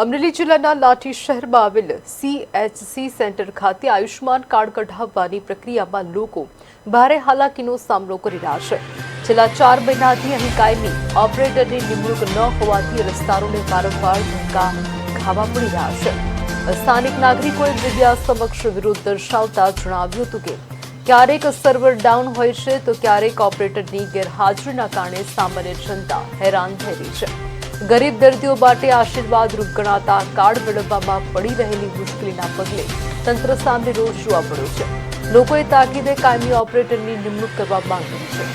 અમરેલી જિલ્લાના લાઠી શહેરમાં આવેલ CHC સેન્ટર ખાતે આયુષ્માન કાર્ડ કઢાવવાની પ્રક્રિયામાં લોકો ભારે હાલાકીનો સામનો કરી રહ્યા છે। છેલ્લા 4 મહિનાથી અહીં કાયમી ઓપરેટરની નિમણૂક ન હોવાથી રસ્તાઓને વારંવાર ધક્કા ખાવા પડી રહ્યા છે। સ્થાનિક નાગરિકોએ મીડિયા સમક્ષ વિરોધ દર્શાવતા જણાવ્યું હતું કે ક્યારેક સર્વર ડાઉન હોય છે તો ક્યારેક ઓપરેટરની ગેરહાજરીના કારણે સામાન્ય જનતા હેરાન થઈ રહી છે। ગરીબ દર્દીઓ માટે આશીર્વાદરૂપ ગણાતા કાર્ડ મેળવવામાં પડી રહેલી મુશ્કેલીના પગલે તંત્ર સામે રોષ જોવા મળ્યો છે। લોકોએ તાકીદે કાયમી ઓપરેટરની નિમણૂક કરવા માંગ કરી છે।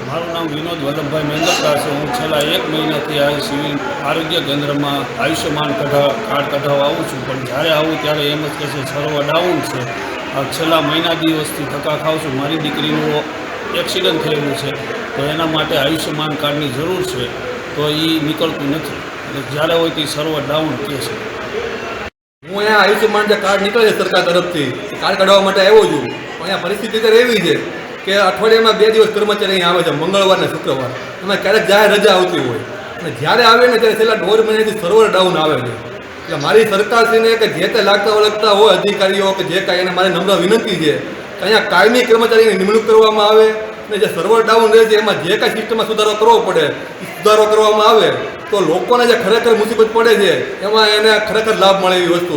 મારું નામ વિનોદ વલ્લભભાઈ મેંદરકાર છે। હું છેલ્લા 1 મહિનાથી આ સિવિલ આરોગ્ય કેન્દ્રમાં આયુષ્યમાન કાર્ડ કઢાવવા આવું છું, પણ જ્યારે આવું ત્યારે એમ જ કહે છે સર્વર ડાઉન છે। છેલ્લા મહિના દિવસથી ધક્કા ખાઉં છું। મારી દીકરીનું એક્સિડન્ટ થયેલું છે, તો એના માટે આયુષ્યમાન કાર્ડની જરૂર છે, તો એ નીકળતું નથી। એટલે જ્યારે હોય તે સર્વર ડાઉન કહે છે। હું અહીંયા આયુષ્યમાન જે કાર્ડ નીકળે છે સરકાર તરફથી કાર્ડ કાઢવા માટે આવ્યો છું। અહીંયા પરિસ્થિતિ ત્યારે એવી છે કે અઠવાડિયામાં 2 દિવસ કર્મચારી અહીં આવે છે, મંગળવાર ને શુક્રવાર। એમાં ક્યારેક જાહેર રજા આવતી હોય અને જ્યારે આવે ને ત્યારે છેલ્લા 1.5 મહિનાથી સર્વર ડાઉન આવે છે। એટલે મારી સરકારશ્રીને કે જે તે લાગતા વળગતા હોય અધિકારીઓ કે જે કાંઈ એને મારી નમ્ર વિનંતી છે કે અહીંયા કાયમી કર્મચારીની નિમણૂક કરવામાં આવે અને જે સર્વર ડાઉન રહે છે એમાં જે કાંઈ સિસ્ટમમાં સુધારો કરવો પડે એ સુધારો કરવામાં આવે તો લોકોને જે ખરેખર મુસીબત પડે છે એમાં એને ખરેખર લાભ મળે એવી વસ્તુ